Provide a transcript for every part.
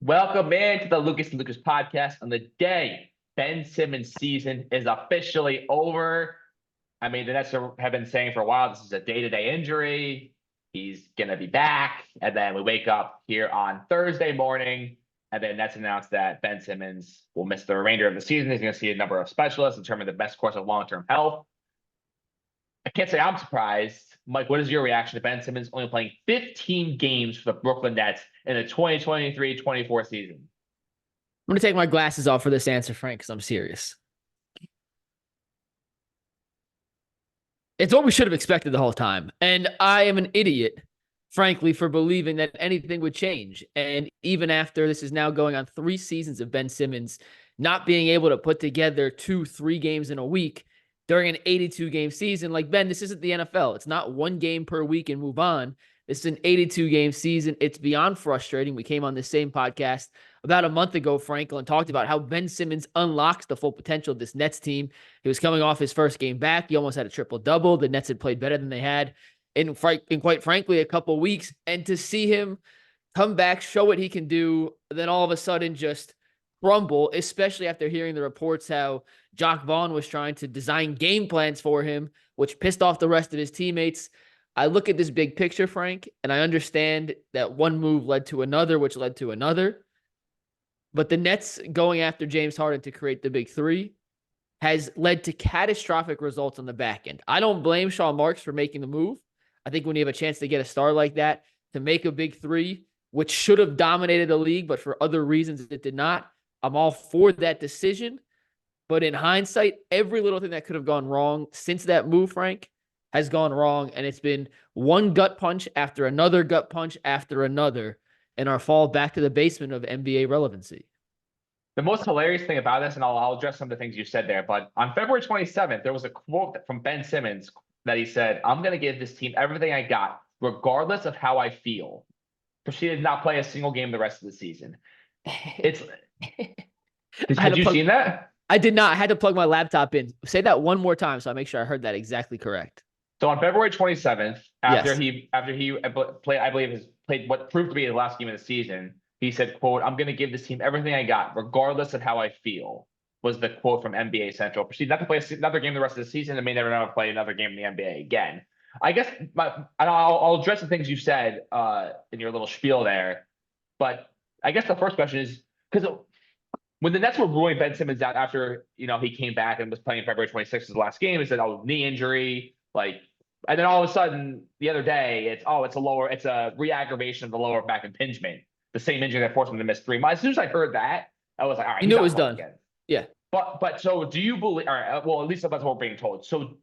Welcome into the Lucas and Lucas podcast on the day Ben Simmons' season is officially over. I mean, the Nets have been saying for a while this is a day-to-day injury. He's going to be back. And then we wake up here on Thursday morning, and then Nets announced that Ben Simmons will miss the remainder of the season. He's going to see a number of specialists determine the best course of long-term health. I can't say I'm surprised. Mike, what is your reaction to Ben Simmons only playing 15 games for the Brooklyn Nets in the 2023-24 season? I'm going to take my glasses off for this answer, Frank, because I'm serious. It's what we should have expected the whole time. And I am an idiot, frankly, for believing that anything would change. And even after this is now going on 3 seasons of Ben Simmons not being able to put together 2-3 games in a week during an 82-game season, like, Ben, this isn't the NFL. It's not 1 game per week and move on. This is an 82-game season. It's beyond frustrating. We came on this same podcast about a month ago, Frankel, and talked about how Ben Simmons unlocks the full potential of this Nets team. He was coming off his first game back. He almost had a triple-double. The Nets had played better than they had in quite frankly, a couple weeks. And to see him come back, show what he can do, then all of a sudden just crumble, especially after hearing the reports how Jock Vaughn was trying to design game plans for him, which pissed off the rest of his teammates. I look at this big picture, Frank, and I understand that one move led to another, which led to another. But the Nets going after James Harden to create the big three has led to catastrophic results on the back end. I don't blame Sean Marks for making the move. I think when you have a chance to get a star like that, to make a big three, which should have dominated the league, but for other reasons it did not, I'm all for that decision. But in hindsight, every little thing that could have gone wrong since that move, Frank, has gone wrong. And it's been one gut punch after another gut punch after another in our fall back to the basement of NBA relevancy. The most hilarious thing about this, and I'll address some of the things you said there, but on February 27th, there was a quote from Ben Simmons that he said, "I'm going to give this team everything I got, regardless of how I feel." Proceeded to not play a single game the rest of the season. It's Had you seen that? I did not. I had to plug my laptop in. Say that one more time so I make sure I heard that exactly correct. So on February 27th, after he played, I believe his played what proved to be his last game of the season, he said, quote, "I'm going to give this team everything I got, regardless of how I feel," was the quote from NBA Central. Proceed not to play another game the rest of the season and may never play another game in the NBA again. I guess I'll address the things you said in your little spiel there. But I guess the first question is, because when the Nets were ruling Ben Simmons out after, he came back and was playing February 26th, his last game, he said, "Oh, knee injury," and then all of a sudden the other day, it's a re-aggravation of the lower back impingement, the same injury that forced him to miss 3 months. As soon as I heard that, I was like, all right, you knew it was done. Again. Yeah. But so do you believe, all right, well, at least that's what we're being told. So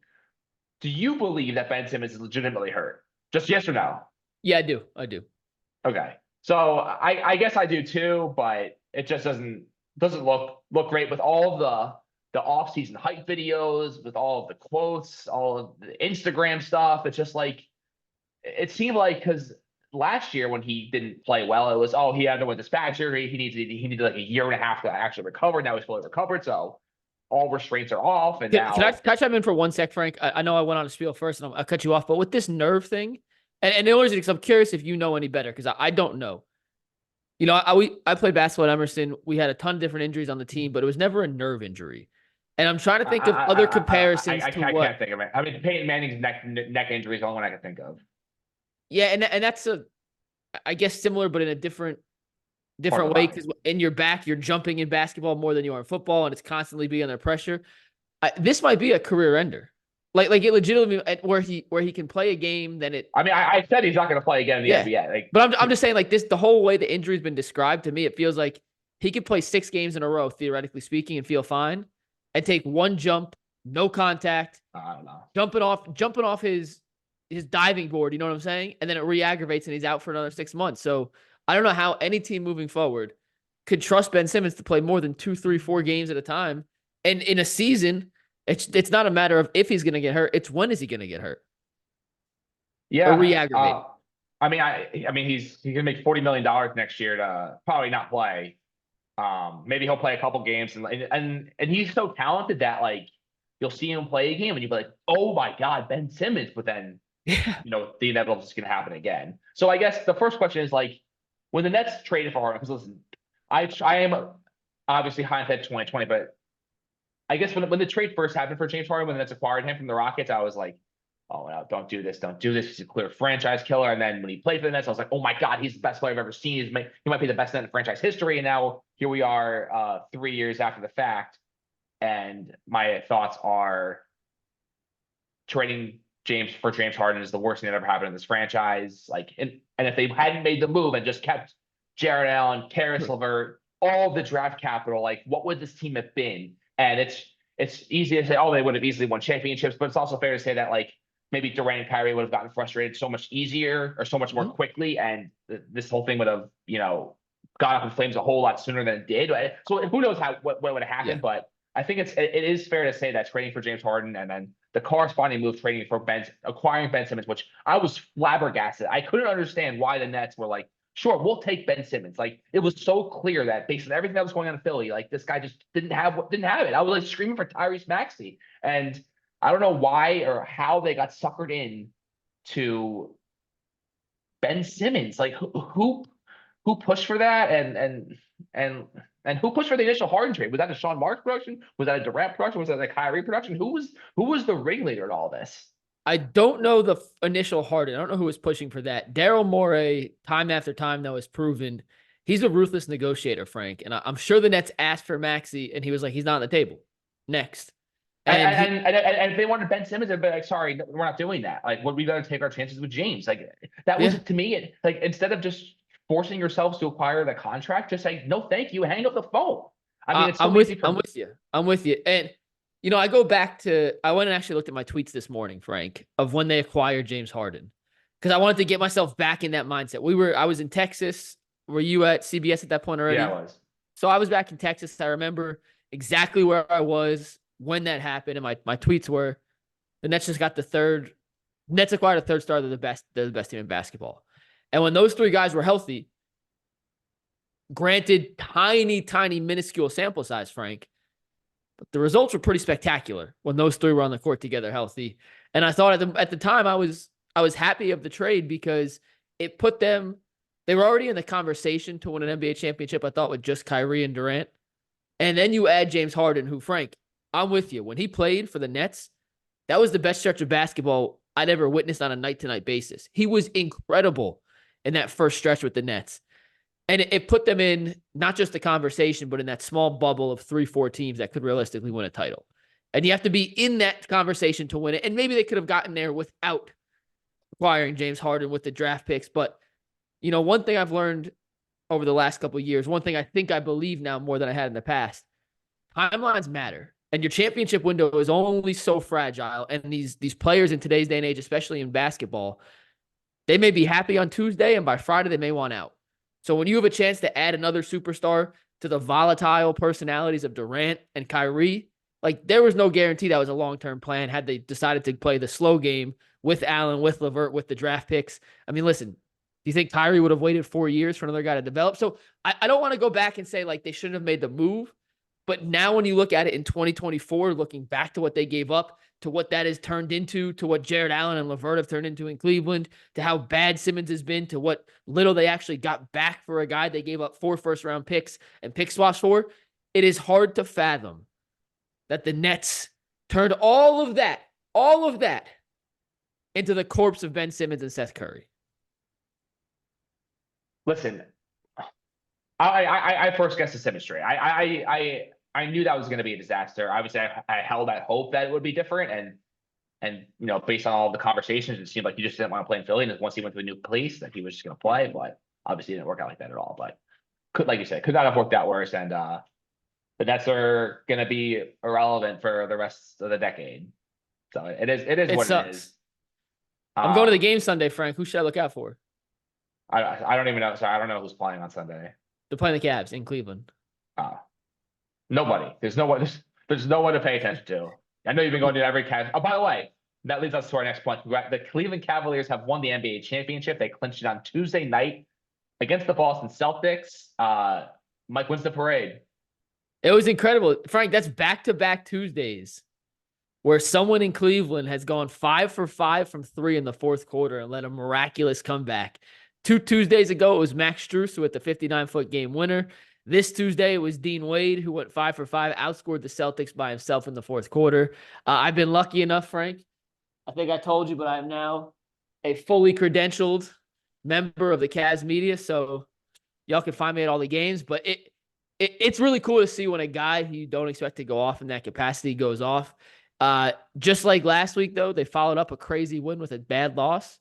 do you believe that Ben Simmons is legitimately hurt? Just yes or no? Yeah, I do. Okay. So I guess I do too, but it just doesn't look great with all of the off-season hype videos, with all of the quotes, all of the Instagram stuff. It's just like, it seemed like, because last year when he didn't play well, it was, he had to win this back surgery. He needed like a year and a half to actually recover. Now he's fully recovered, so all restraints are off. And can I chime in for 1 sec, Frank? I know I went on a spiel first, and I'll cut you off. But with this nerve thing, and the only reason, because I'm curious if you know any better, because I don't know. I played basketball at Emerson. We had a ton of different injuries on the team, but it was never a nerve injury. And I'm trying to think of other comparisons. I can't think of it. I mean, Peyton Manning's neck injury is the only one I can think of. Yeah, and that's I guess similar, but in a different way, because in your back, you're jumping in basketball more than you are in football, and it's constantly being under pressure. This might be a career ender. Like it legitimately, where he can play a game, then it. I mean, I said he's not going to play again in the NBA. But I'm just saying, like, this, the whole way the injury's been described to me, it feels like he could play 6 games in a row, theoretically speaking, and feel fine, and take one jump, no contact, I don't know, jumping off his diving board. You know what I'm saying? And then it re-aggravates, and he's out for another 6 months. So I don't know how any team moving forward could trust Ben Simmons to play more than 2, 3, 4 games at a time, and in a season. It's not a matter of if he's going to get hurt. It's when is he going to get hurt? Yeah. Or re-aggravate. I mean, he's going to make $40 million next year to probably not play. Maybe he'll play a couple games, and he's so talented that, like, you'll see him play a game and you'll be like, oh my God, Ben Simmons. But then, the inevitable is going to happen again. So I guess the first question is, like, when the Nets traded for Harden, because listen, I am obviously hindsight 2020, but I guess when the trade first happened for James Harden, when the Nets acquired him from the Rockets, I was like, oh no, don't do this, don't do this. He's a clear franchise killer. And then when he played for the Nets, I was like, oh my God, he's the best player I've ever seen. He might be the best net in franchise history. And now here we are 3 years after the fact. And my thoughts are trading James Harden is the worst thing that ever happened in this franchise. Like, and if they hadn't made the move and just kept Jared Allen, Karis LeVert, all the draft capital, like what would this team have been? And it's easy to say, oh, they would have easily won championships, but it's also fair to say that like maybe Durant and Kyrie would have gotten frustrated so much easier or so much more quickly, and this whole thing would have, gone up in flames a whole lot sooner than it did. So who knows what would have happened, but I think it is fair to say that trading for James Harden and then the corresponding move trading for acquiring Ben Simmons, which I was flabbergasted. I couldn't understand why the Nets were like, sure, we'll take Ben Simmons. Like it was so clear that based on everything that was going on in Philly, like this guy just didn't have it. I was like screaming for Tyrese Maxey, and I don't know why or how they got suckered in to Ben Simmons. Like who pushed for that and who pushed for the initial Harden trade? Was that a Sean Marks production? Was that a Durant production? Was that a Kyrie production? Who was the ringleader in all this? I don't know the initial Harden. I don't know who was pushing for that. Daryl Morey, time after time, though, has proven he's a ruthless negotiator, Frank. And I'm sure the Nets asked for Maxey, and he was like, he's not on the table. Next. And if they wanted Ben Simmons, they'd be like, sorry, we're not doing that. Like, we got to take our chances with James. Like, that was, to me, like, instead of just forcing yourselves to acquire the contract, just say, no, thank you, hang up the phone. I mean, it's so easy for me. I'm with you. And I go back to, I went and actually looked at my tweets this morning, Frank, of when they acquired James Harden, because I wanted to get myself back in that mindset. I was in Texas. Were you at CBS at that point already? Yeah, I was. So I was back in Texas. I remember exactly where I was when that happened. And my tweets were, the Nets just got Nets acquired a third star. They're the best team in basketball. And when those three guys were healthy, granted, tiny, minuscule sample size, Frank, but the results were pretty spectacular when those three were on the court together healthy. And I thought at the time I was happy of the trade because it put them, they were already in the conversation to win an NBA championship, I thought, with just Kyrie and Durant. And then you add James Harden, who, Frank, I'm with you. When he played for the Nets, that was the best stretch of basketball I'd ever witnessed on a night-to-night basis. He was incredible in that first stretch with the Nets. And it put them in not just the conversation, but in that small bubble of 3-4 teams that could realistically win a title. And you have to be in that conversation to win it. And maybe they could have gotten there without acquiring James Harden with the draft picks. But, one thing I've learned over the last couple of years, one thing I think I believe now more than I had in the past, timelines matter. And your championship window is only so fragile. And these players in today's day and age, especially in basketball, they may be happy on Tuesday, and by Friday they may want out. So when you have a chance to add another superstar to the volatile personalities of Durant and Kyrie, like there was no guarantee that was a long-term plan had they decided to play the slow game with Allen, with LeVert, with the draft picks. I mean, listen, do you think Kyrie would have waited 4 years for another guy to develop? So I don't want to go back and say like they shouldn't have made the move. But now when you look at it in 2024, looking back to what they gave up, to what that has turned into, to what Jared Allen and LeVert have turned into in Cleveland, to how bad Simmons has been, to what little they actually got back for a guy they gave up 4 first-round picks and pick swaps for, it is hard to fathom that the Nets turned all of that into the corpse of Ben Simmons and Seth Curry. Listen, I first guessed the Simmons trade. I knew that was going to be a disaster. Obviously, I held out hope that it would be different, and based on all the conversations, it seemed like he just didn't want to play in Philly. And once he went to a new place, that he was just going to play. But obviously, it didn't work out like that at all. But like you said, could not have worked out worse. And the Nets are going to be irrelevant for the rest of the decade. So it is what it is. I'm going to the game Sunday, Frank. Who should I look out for? I don't even know. Sorry, I don't know who's playing on Sunday. They're playing the Cavs in Cleveland. Nobody. There's no one to pay attention to. I know you've been going to every Cavs. Oh, by the way, that leads us to our next point. The Cleveland Cavaliers have won the NBA championship. They clinched it on Tuesday night against the Boston Celtics. Mike wins the parade. It was incredible. Frank, that's back-to-back Tuesdays where someone in Cleveland has gone 5 for 5 from 3 in the fourth quarter and led a miraculous comeback. 2 Tuesdays ago, it was Max Strus with the 59-foot game winner. This Tuesday, it was Dean Wade who went 5 for 5, outscored the Celtics by himself in the fourth quarter. I've been lucky enough, Frank. I think I told you, but I am now a fully credentialed member of the Cavs media, so y'all can find me at all the games. But it's really cool to see when a guy who you don't expect to go off in that capacity goes off. Just like last week, though, they followed up a crazy win with a bad loss,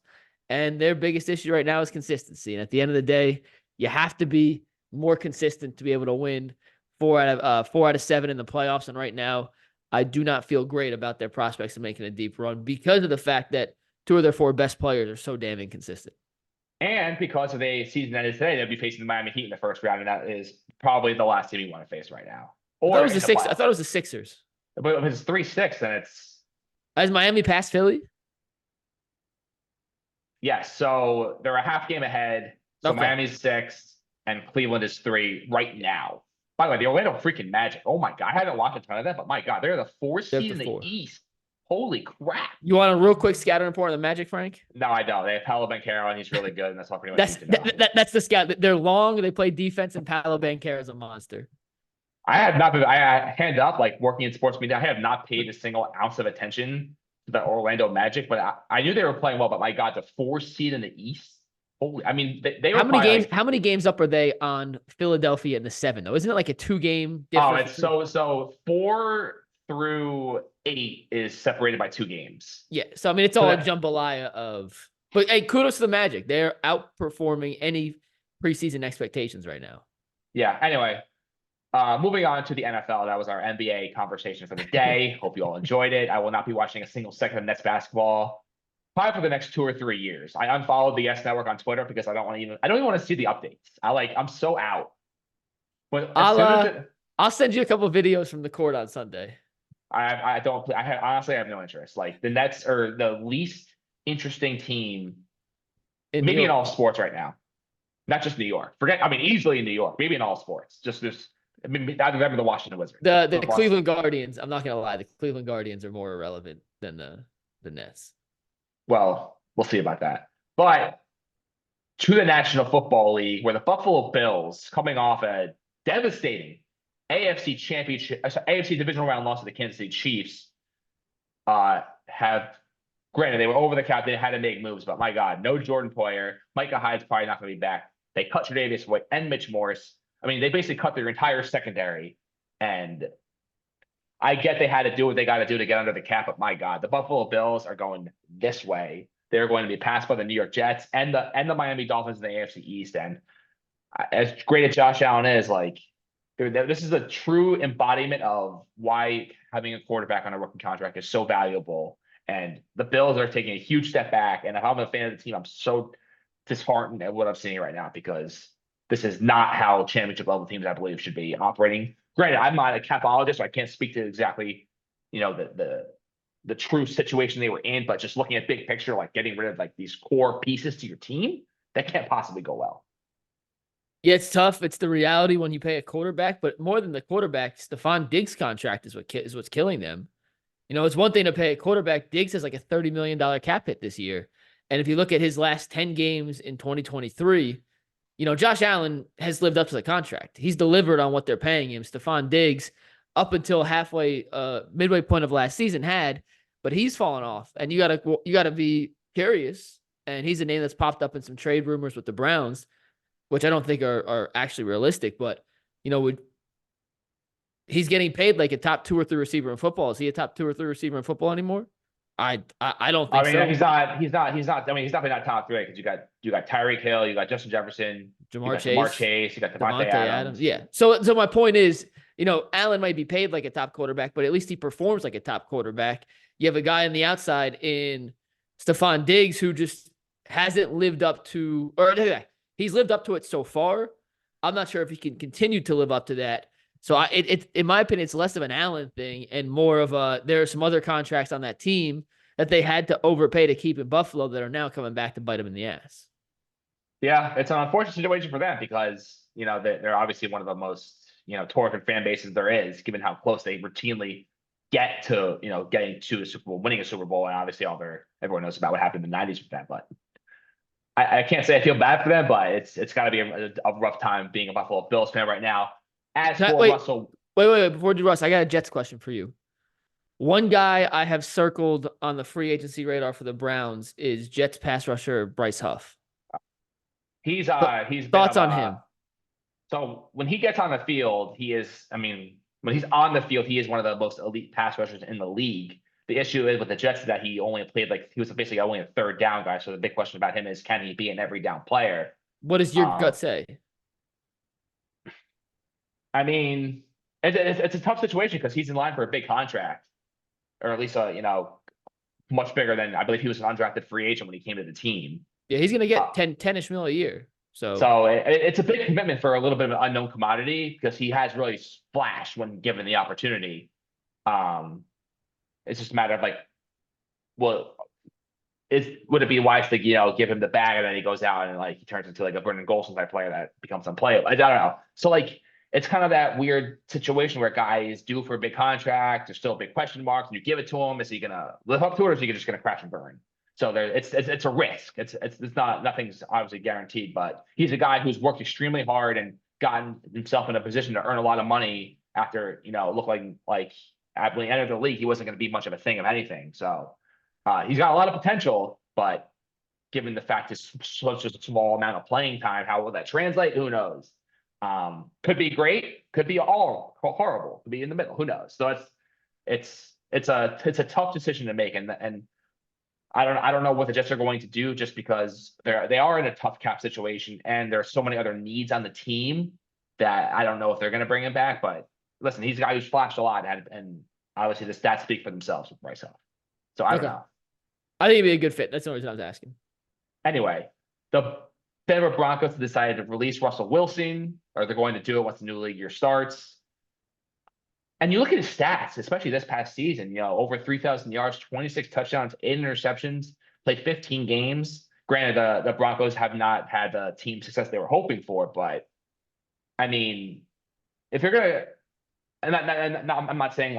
and their biggest issue right now is consistency. And at the end of the day, you have to be more consistent to be able to win 4 out of 7 in the playoffs. And right now, I do not feel great about their prospects of making a deep run because of the fact that 2 of their 4 best players are so damn inconsistent. And because of the season that is today, they'll be facing the Miami Heat in the first round, and that is probably the last team you want to face right now. Or I thought it was the Sixers. But if it's 3-6, then it's... Has Miami passed Philly? Yes, so they're a half game ahead. So okay. Miami's 6. And Cleveland is 3 right now. By the way, the Orlando freaking Magic. Oh my God. I haven't watched a ton of that, but my God, they're the 4th seed in the East. Holy crap. You want a real quick scouting report on the Magic, Frank? No, I don't. They have Paolo Banchero, and he's really good, and that's all pretty much that's the scout. They're long, they play defense, and Paolo Banchero is a monster. I have not been, I hand up, like working in sports media, I have not paid a single ounce of attention to the Orlando Magic, but I knew they were playing well, but my God, the 4th seed in the East? Holy, I mean, they were how many games up are they on Philadelphia in the 7 though? Isn't it like a 2-game difference? Oh, it's so 4 through 8 is separated by 2 games. Yeah, so I mean, it's all a jambalaya of. But hey, kudos to the Magic. They're outperforming any preseason expectations right now. Yeah. Anyway, moving on to the NFL. That was our NBA conversation for the day. Hope you all enjoyed it. I will not be watching a single second of Nets basketball probably for the next 2 or 3 years. I unfollowed the Yes Network on Twitter because I don't even want to see the updates. I'm so out. But I'll send you a couple of videos from the court on Sunday. Honestly, I have no interest. Like, the Nets are the least interesting team maybe in all sports right now. Not just New York. Easily in New York. Maybe in all sports. Just this. I mean, I remember the Washington Wizards. The Cleveland Guardians. I'm not gonna lie. The Cleveland Guardians are more irrelevant than the Nets. Well, we'll see about that. But to the National Football League, where the Buffalo Bills, coming off a devastating AFC Championship, AFC Divisional Round loss to the Kansas City Chiefs, have, granted, they were over the cap. They had to make moves, but my God, no Jordan Poyer. Micah Hyde's probably not going to be back. They cut Tre'Davious White and Mitch Morse. I mean, they basically cut their entire secondary, and I get they had to do what they got to do to get under the cap, but my God, the Buffalo Bills are going this way. They're going to be passed by the New York Jets and the Miami Dolphins in the AFC East. And as great as Josh Allen is, this is a true embodiment of why having a quarterback on a rookie contract is so valuable. And the Bills are taking a huge step back. And if I'm a fan of the team, I'm so disheartened at what I'm seeing right now, because this is not how championship level teams, I believe, should be operating. Granted, I'm not a capologist, so I can't speak to exactly, the true situation they were in, but just looking at big picture, like getting rid of these core pieces to your team, that can't possibly go well. Yeah, it's tough. It's the reality when you pay a quarterback, but more than the quarterback, Stephon Diggs' contract is what's killing them. It's one thing to pay a quarterback. Diggs has like a $30 million cap hit this year. And if you look at his last 10 games in 2023, Josh Allen has lived up to the contract. He's delivered on what they're paying him. Stephon Diggs, up until midway point of last season, but he's fallen off. And you gotta be curious. And he's a name that's popped up in some trade rumors with the Browns, which I don't think are actually realistic. But he's getting paid like a top 2 or 3 receiver in football. Is he a top 2 or 3 receiver in football anymore? I don't think so. He's not. I mean, he's definitely not top 3 because you got Tyreek Hill, you got Justin Jefferson, Jamar Chase, you got Devontae Adams. Yeah. So my point is, Allen might be paid like a top quarterback, but at least he performs like a top quarterback. You have a guy on the outside in Stephon Diggs who just hasn't lived up to, or he's lived up to it so far. I'm not sure if he can continue to live up to that. So in my opinion, it's less of an Allen thing and more of there are some other contracts on that team that they had to overpay to keep in Buffalo that are now coming back to bite them in the ass. Yeah, it's an unfortunate situation for them because, they're obviously one of the most, torrid fan bases there is, given how close they routinely get to, getting to a Super Bowl, winning a Super Bowl. And obviously everyone knows about what happened in the 90s with that. But I can't say I feel bad for them, but it's got to be a rough time being a Buffalo Bills fan right now. As for Wait, Russell, wait. Before we do Russ, I got a Jets question for you. One guy I have circled on the free agency radar for the Browns is Jets pass rusher Bryce Huff. he's been Thoughts on him? So when he gets on the field, he is. I mean, when he's on the field, he is one of the most elite pass rushers in the league. The issue is with the Jets is that he only played he was basically only a third down guy. So the big question about him is, can he be an every down player? What does your gut say? I mean, it's a tough situation because he's in line for a big contract, or at least much bigger than I believe he was an undrafted free agent when he came to the team. Yeah, he's gonna get 10-ish mil a year. So it's a big commitment for a little bit of an unknown commodity because he has really splashed when given the opportunity. It's just a matter of well, would it be wise to give him the bag and then he goes out and he turns into a Brendan Golson type player that becomes unplayable? I don't know. So it's kind of that weird situation where a guy is due for a big contract. There's still big question marks, and you give it to him. Is he gonna live up to it, or is he just gonna crash and burn? So it's a risk. It's nothing's obviously guaranteed, but he's a guy who's worked extremely hard and gotten himself in a position to earn a lot of money after look when he entered the league, he wasn't going to be much of a thing of anything. So he's got a lot of potential, but given the fact it's such a small amount of playing time, how will that translate? Who knows? Could be great, could be all horrible, could be in the middle. Who knows? So it's a tough decision to make, and I don't know what the Jets are going to do just because they are in a tough cap situation and there are so many other needs on the team that I don't know if they're going to bring him back. But listen, he's a guy who's flashed a lot, and obviously the stats speak for themselves with Bryce Huff. So I don't know. I think he'd be a good fit. That's the only reason I was asking. Anyway, the Denver Broncos decided to release Russell Wilson, or they're going to do it once the new league year starts. And you look at his stats, especially this past season, over 3,000 yards, 26 touchdowns, 8 interceptions, played 15 games. Granted, the Broncos have not had the team success they were hoping for, but I mean, if you're gonna, and I'm not saying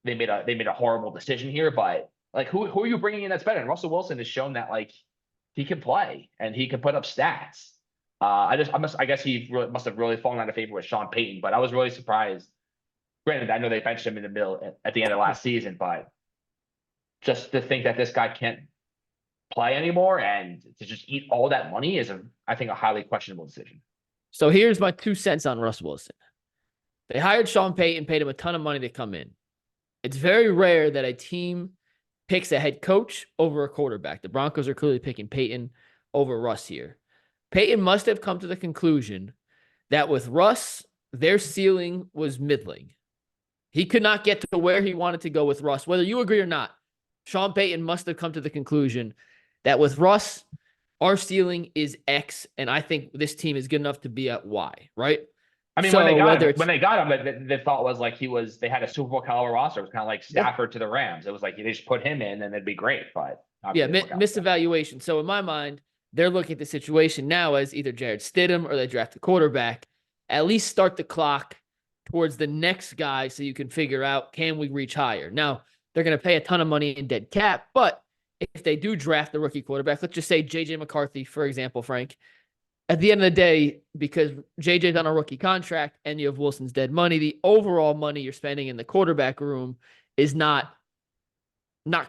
they made a horrible decision here, but who are you bringing in that's better? And Russell Wilson has shown that he can play and he can put up stats. I guess he must have really fallen out of favor with Sean Payton, but I was really surprised. Granted, I know they benched him in the middle at the end of last season, but just to think that this guy can't play anymore and to just eat all that money is, I think, a highly questionable decision. So here's my 2 cents on Russ Wilson. They hired Sean Payton, paid him a ton of money to come in. It's very rare that a team picks a head coach over a quarterback. The Broncos are clearly picking Payton over Russ here. Payton must have come to the conclusion that with Russ, their ceiling was middling. He could not get to where he wanted to go with Russ. Whether you agree or not, Sean Payton must have come to the conclusion that with Russ, our ceiling is X, and I think this team is good enough to be at Y, right? I mean, when they got him, the thought was they had a Super Bowl caliber roster. It was kind of like Stafford to the Rams. It was they just put him in and it'd be great, but misevaluation. So in my mind, they're looking at the situation now as either Jared Stidham or they draft a quarterback. At least start the clock towards the next guy so you can figure out, can we reach higher? Now, they're going to pay a ton of money in dead cap, but if they do draft the rookie quarterback, let's just say J.J. McCarthy, for example, Frank, at the end of the day, because J.J.'s on a rookie contract and you have Wilson's dead money, the overall money you're spending in the quarterback room is not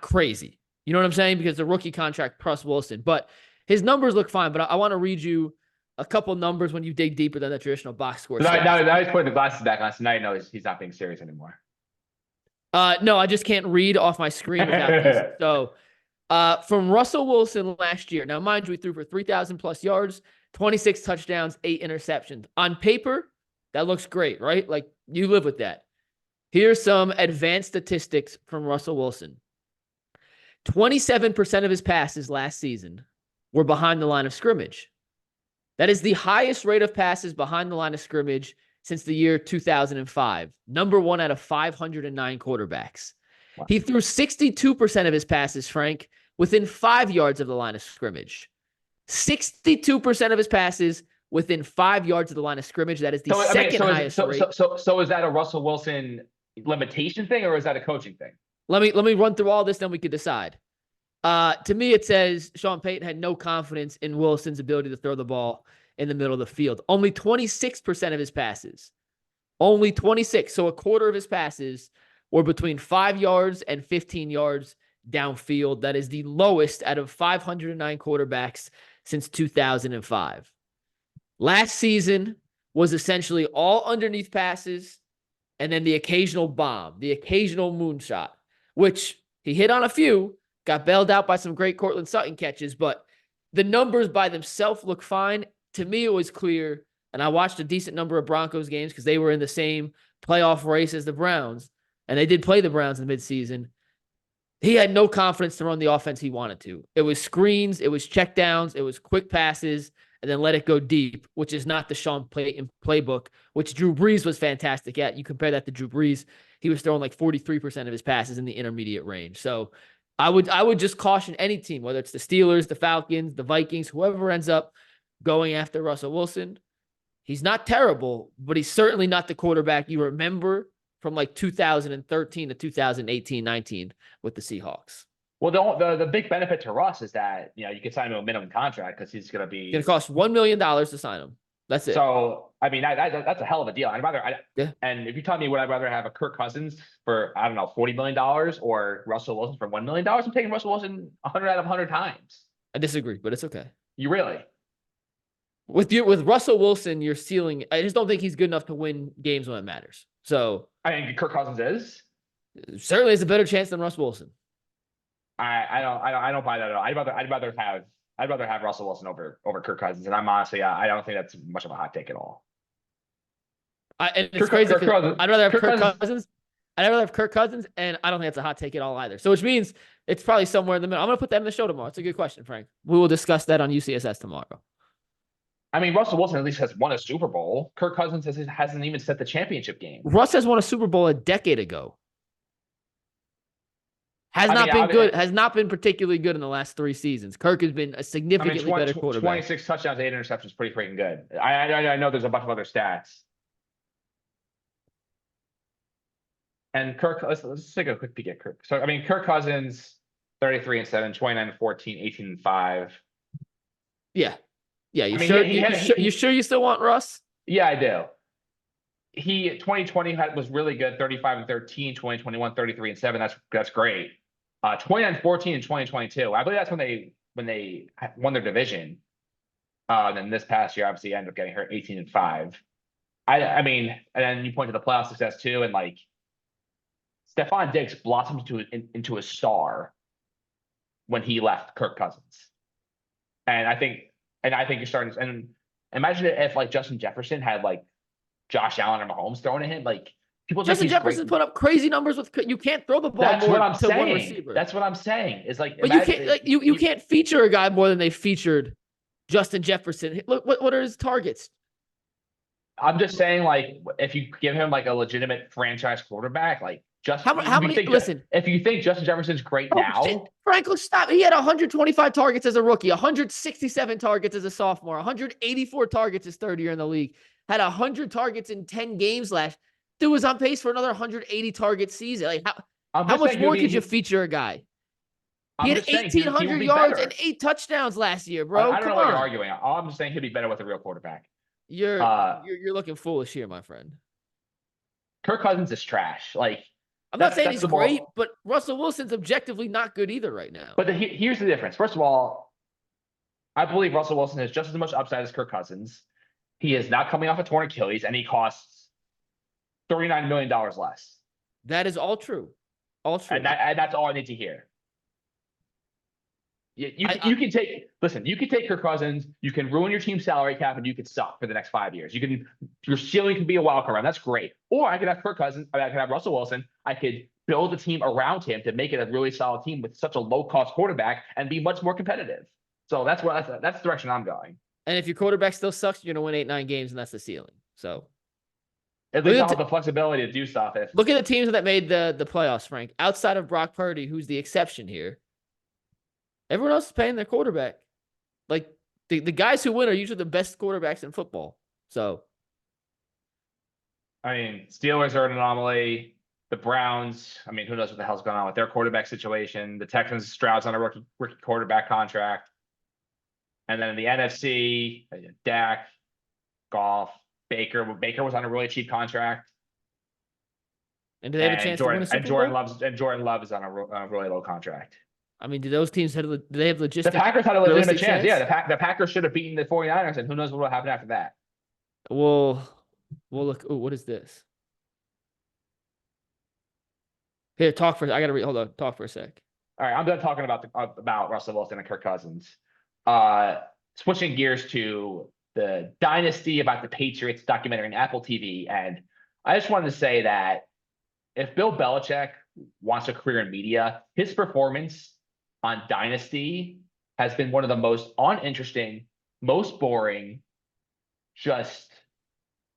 crazy. You know what I'm saying? Because the rookie contract plus Wilson. But his numbers look fine, but I want to read you a couple numbers when you dig deeper than the traditional box score. Now he's putting the glasses back on, so now you know he's not being serious anymore. No, I just can't read off my screen without these. So from Russell Wilson last year, now mind you, he threw for 3,000 plus yards, 26 touchdowns, 8 interceptions. On paper, that looks great, right? You live with that. Here's some advanced statistics from Russell Wilson. 27% of his passes last season were behind the line of scrimmage. That is the highest rate of passes behind the line of scrimmage since the year 2005. Number 1 out of 509 quarterbacks. Wow. He threw 62% of his passes, Frank, within 5 yards of the line of scrimmage. 62% of his passes within 5 yards of the line of scrimmage. That is the second highest rate. So is that a Russell Wilson limitation thing, or is that a coaching thing? Let me run through all this, then we could decide. To me, it says Sean Payton had no confidence in Wilson's ability to throw the ball in the middle of the field. Only 26% of his passes, only 26. So a quarter of his passes were between 5 yards and 15 yards downfield. That is the lowest out of 509 quarterbacks since 2005. Last season was essentially all underneath passes and then the occasional bomb, the occasional moonshot, which he hit on a few, got bailed out by some great Cortland Sutton catches, but the numbers by themselves look fine. To me, it was clear, and I watched a decent number of Broncos games because they were in the same playoff race as the Browns, and they did play the Browns in the midseason. He had no confidence to run the offense he wanted to. It was screens, it was checkdowns, it was quick passes, and then let it go deep, which is not the Sean Payton playbook, which Drew Brees was fantastic at. You compare that to Drew Brees, he was throwing like 43% of his passes in the intermediate range. So I would just caution any team, whether it's the Steelers, the Falcons, the Vikings, whoever ends up going after Russell Wilson. He's not terrible, but he's certainly not the quarterback you remember from like 2013 to 2018-19 with the Seahawks. Well, the big benefit to Russ is that, you can sign him a minimum contract because he's going to be going to cost $1 million to sign him. That's it. So, I mean, that's a hell of a deal. And if you tell me would I rather have a Kirk Cousins for, I don't know, $40 million or Russell Wilson for $1 million, I'm taking Russell Wilson 100 out of 100 times. I disagree, but it's okay. You really? With Russell Wilson, your ceiling, I just don't think he's good enough to win games when it matters. So I think Kirk Cousins is certainly has a better chance than Russ Wilson. I don't buy that at all. I'd rather have Russell Wilson over Kirk Cousins, and I'm honestly I don't think that's much of a hot take at all. And it's crazy. I'd rather have Kirk Cousins. I'd rather have Kirk Cousins, and I don't think that's a hot take at all either. So which means it's probably somewhere in the middle. I'm going to put that in the show tomorrow. It's a good question, Frank. We will discuss that on UCSS tomorrow. I mean, Russell Wilson at least has won a Super Bowl. Kirk Cousins hasn't even set the championship game. Russ has won a Super Bowl a decade ago. Has not been particularly good in the last 3 seasons. Kirk has been a significantly better quarterback. 26 touchdowns, 8 interceptions, pretty freaking good. I know there's a bunch of other stats. And Kirk, let's take a quick peek at Kirk. So, I mean, Kirk Cousins, 33-7, 29-14, 18-5. Yeah. Yeah, you sure you still want Russ? Yeah, I do. 2020 was really good, 35-13, 2021, 33-7. That's great. 29-14 in 2022. I believe that's when they won their division. Then this past year, obviously, ended up getting hurt 18-5. I mean, and then you point to the playoff success too, and like Stephon Diggs blossomed into a star when he left Kirk Cousins. And I think you're starting to, and imagine if like Justin Jefferson had like Josh Allen or Mahomes throwing at him, like people. Justin Jefferson put up crazy numbers with. You can't throw the ball. That's more what I'm saying. One receiver. That's what I'm saying. Is like, but you can't you can't feature a guy more than they featured Justin Jefferson. Look, what are his targets? I'm just saying, like, if you give him like a legitimate franchise quarterback, like how many? Listen, if you think Justin Jefferson's great now, Frankel, stop. He had 125 targets as a rookie, 167 targets as a sophomore, 184 targets his third year in the league. Had 100 targets in 10 games last. Dude was on pace for another 180 target season. Like how much more could you feature a guy? He had 1,800 yards and 8 touchdowns last year, bro. I don't know what you're arguing. I'm just saying he'd be better with a real quarterback. You're looking foolish here, my friend. Kirk Cousins is trash. Like, I'm not saying he's great, but Russell Wilson's objectively not good either right now. But here's the difference. First of all, I believe Russell Wilson has just as much upside as Kirk Cousins. He is not coming off a torn Achilles, and he costs $39 million less. That is all true. All true. And that's all I need to hear. You can take Kirk Cousins, you can ruin your team's salary cap, and you could suck for the next 5 years. Your ceiling can be a wild card round. That's great. Or I could have Kirk Cousins, I could have Russell Wilson. I could build a team around him to make it a really solid team with such a low-cost quarterback and be much more competitive. So that's the direction I'm going. And if your quarterback still sucks, you're going to win 8-9 games, and that's the ceiling. So at least I'll have the flexibility to do stuff. Look at the teams that made the playoffs, Frank. Outside of Brock Purdy, who's the exception here, everyone else is paying their quarterback. Like the guys who win are usually the best quarterbacks in football. So, I mean, Steelers are an anomaly. The Browns, I mean, who knows what the hell's going on with their quarterback situation. The Texans, Stroud's on a rookie quarterback contract. And then in the NFC, Dak, Goff, Baker. Baker was on a really cheap contract. And do they have a chance to win a Super Bowl? Jordan Love is on a really low contract. I mean, do those teams do they have logistics? The Packers had a legitimate chance. Yeah, the Packers should have beaten the 49ers, and who knows what will happen after that. Well, look. Ooh, what is this? Here, talk for. I gotta read. Hold on. Talk for a sec. All right, I'm done talking about Russell Wilson and Kirk Cousins. Switching gears to the Dynasty about the Patriots documentary on Apple TV, and I just wanted to say that if Bill Belichick wants a career in media, his performance on Dynasty has been one of the most uninteresting, most boring, just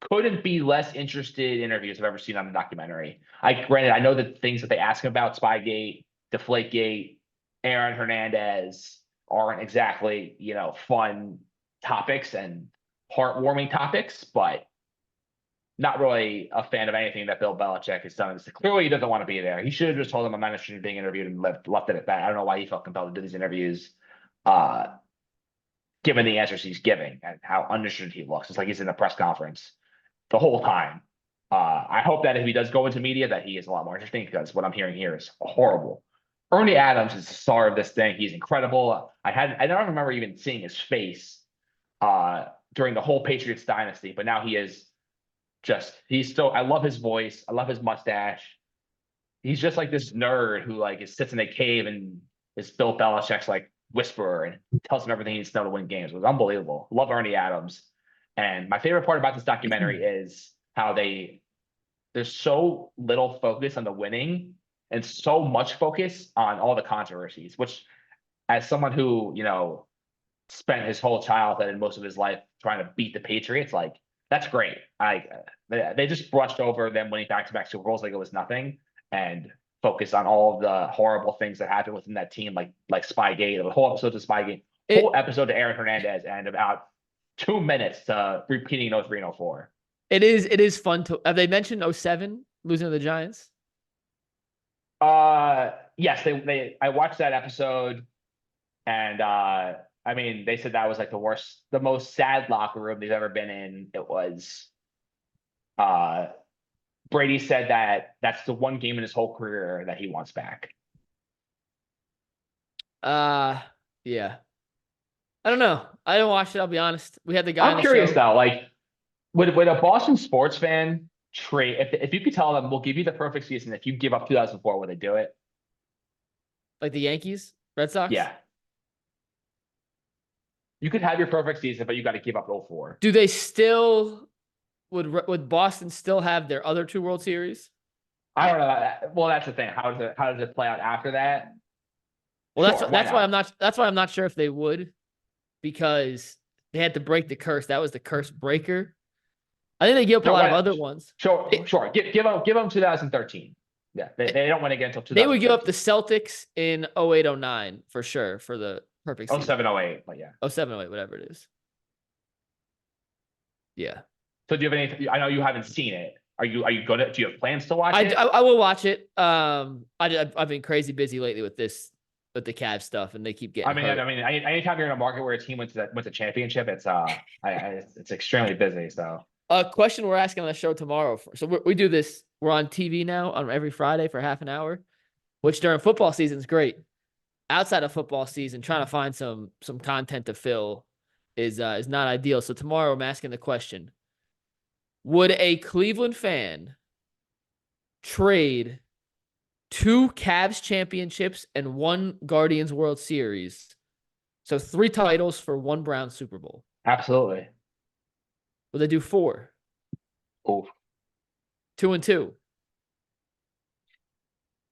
couldn't be less interested interviews I've ever seen on the documentary. Granted, I know the things that they ask him about, Spygate, Deflategate, Aaron Hernandez, aren't exactly, fun topics and heartwarming topics, but not really a fan of anything that Bill Belichick has done. Clearly, he doesn't want to be there. He should have just told them I'm not interested in being interviewed and left it at that. I don't know why he felt compelled to do these interviews, given the answers he's giving and how uninterested he looks. It's like he's in a press conference the whole time. I hope that if he does go into media, that he is a lot more interesting, because what I'm hearing here is horrible. Ernie Adams is the star of this thing. He's incredible. I don't remember even seeing his face during the whole Patriots dynasty, but now I love his voice. I love his mustache. He's just like this nerd who sits in a cave and is Bill Belichick's whisperer and tells him everything he needs to know to win games. It was unbelievable. Love Ernie Adams. And my favorite part about this documentary is how there's so little focus on the winning and so much focus on all the controversies, which, as someone who, spent his whole childhood and most of his life trying to beat the Patriots, that's great. They just brushed over them winning back-to-back Super Bowls like it was nothing, and focused on all of the horrible things that happened within that team, like Spygate, the whole episode of Spygate, whole episode to Aaron Hernandez, and about 2 minutes to repeating 03 and 04. It is fun to. Have they mentioned 07 losing to the Giants? Yes, I watched that episode, and they said that was the most sad locker room they've ever been in. It was, Brady said that that's the one game in his whole career that he wants back. Yeah. I don't know. I didn't watch it. I'll be honest. We had the guy. I'm curious though, would a Boston sports fan trade, if you could tell them, we'll give you the perfect season if you give up 2004, would they do it? Like the Yankees, Red Sox? Yeah. You could have your perfect season, but you got to give up 04. Do they still would Boston still have their other 2 World Series? I don't know. Well, that's the thing. How does it play out after that? Well, sure, that's why I'm not sure if they would, because they had to break the curse. That was the curse breaker. I think they give up a lot of other ones. Sure. Give them 2013. Yeah, they don't win again until 2013. They would give up the Celtics in 08-09 for sure for the perfect season. 07-08, but yeah. 07-08, whatever it is. Yeah. So do you have any? I know you haven't seen it. Are you good at? Do you have plans to watch it? I will watch it. I've been crazy busy lately with the Cavs stuff, and they keep getting. hurt. Anytime you're in a market where a team wins a championship, it's extremely busy. So. A question we're asking on the show tomorrow. So we do this. We're on TV now on every Friday for half an hour, which during football season is great. Outside of football season, trying to find some content to fill is not ideal. So tomorrow I'm asking the question: would a Cleveland fan trade 2 Cavs championships and 1 Guardians World Series, so 3 titles for 1 Browns Super Bowl? Absolutely. Would they do 4? Oh. 2 and 2.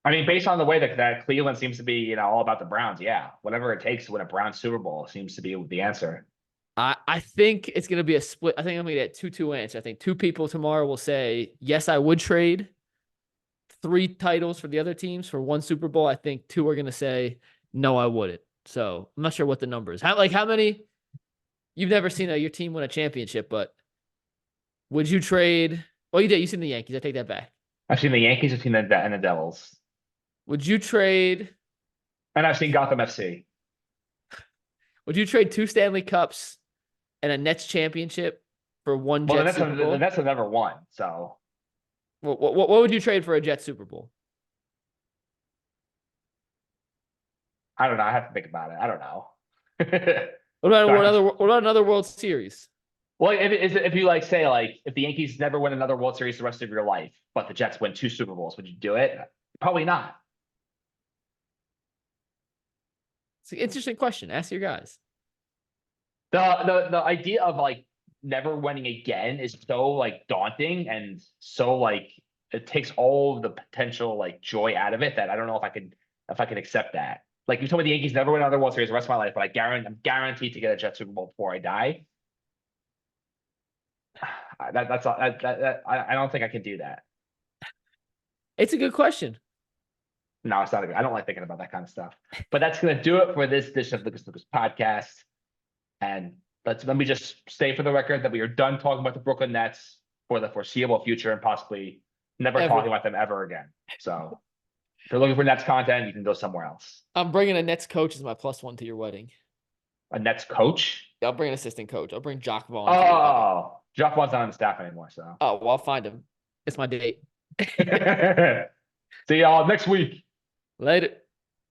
Based on the way that Cleveland seems to be, all about the Browns, yeah. Whatever it takes to win a Browns Super Bowl seems to be the answer. I think it's going to be a split. I think I'm going to get 2-2 answer. I think 2 people tomorrow will say, yes, I would trade 3 titles for the other teams for 1 Super Bowl. I think 2 are going to say, no, I wouldn't. So I'm not sure what the number is. How many? You've never seen your team win a championship, but would you trade? Well, you did. You seen the Yankees. I take that back. I've seen the Yankees, I've seen and the Devils, Would you trade? and I've seen Gotham FC. Would you trade 2 Stanley Cups and a Nets championship for one Well, Jets Super Bowl? the Nets have never won, so What would you trade for a Jets Super Bowl? I don't know. I have to think about it. I don't know. What about another World Series? Well, if you like say like if the Yankees never win another World Series the rest of your life, but the Jets win 2 Super Bowls, would you do it? Probably not. It's an interesting question. Ask your guys. The idea of like never winning again is so like daunting and so like it takes all the potential like joy out of it that I don't know if I could accept that. Like you told me the Yankees never win another World Series the rest of my life, but I'm guaranteed to get a Jets Super Bowl before I die. I don't think I can do that. It's a good question. No, it's not good. I don't like thinking about that kind of stuff. But that's gonna do it for this edition of Lucas podcast. And let me just say for the record that we are done talking about the Brooklyn Nets for the foreseeable future and possibly never talking about them ever again. So if you're looking for Nets content, you can go somewhere else. I'm bringing a Nets coach as my +1 to your wedding. A Nets coach? I'll bring an assistant coach. I'll bring Jock Vaughn. Oh, Jock Vaughn's not on the staff anymore. So. Oh, well, I'll find him. It's my date. See y'all next week. Later.